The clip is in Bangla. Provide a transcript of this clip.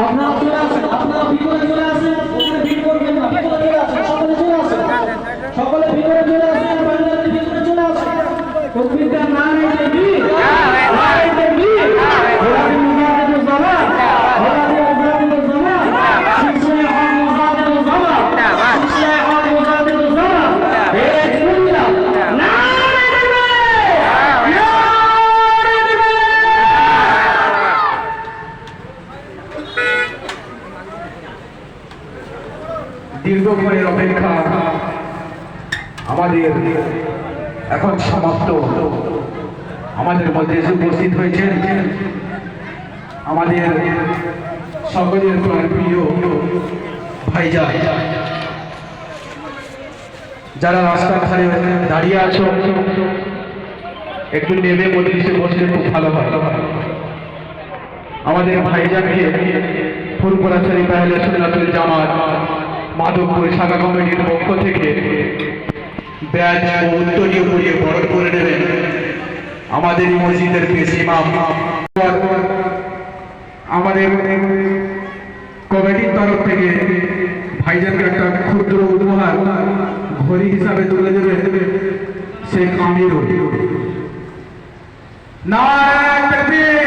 আপনারা চলে আসেন, আপনারা ভিতরে চলে আসেন, ওখানে ভিড় করবেন না, ভিতরে চলে আসেন, সকলে চলে আসেন, সকলে ভিতরে চলে আসেন, বাংলাদেশের ভিতরে চলে আসেন। তকবীরটা না নেই তাকবীর, নারে তাকবীর, ওলাদি মুজাহিদুল জামান, ওলাদি মুজাহিদুল জামান, সিলসিলায়ে হক মুজাহিদুল জামান, সিলসিলায়ে হক মুজাহিদুল জামান, এই দুনিয়া নারে তাকবীর, নারে তাকবীর। দীর্ঘক্ষণের অপেক্ষা আমাদের এখন সমাপ্ত। আমাদের মধ্যে এসে উপস্থিত হয়েছেন আমাদের সকলের প্রিয় ভাইজান, যারা রাস্তার ধারে দাঁড়িয়ে আছো একটু নেমে মজলিসে বসলে খুব ভালো হয়। আমাদের ভাইজানকে ফুলপড়াছড়ি পেহলে সুন্নাতুল জামাত মাধবপুর শাখা কমিটির পক্ষ থেকে ব্যাজ ও উত্তরীয় পরিয়ে বরণ করে নেবেন আমাদের মসজিদের পেশ ইমাম। আমাদের কমিটির তরফ থেকে ভাইজানকে একটা ক্ষুদ্র উপহার ঘড়ি হিসাবে তুলে দেবে শেখ আমিরুল। নারায়ে তাকবীর।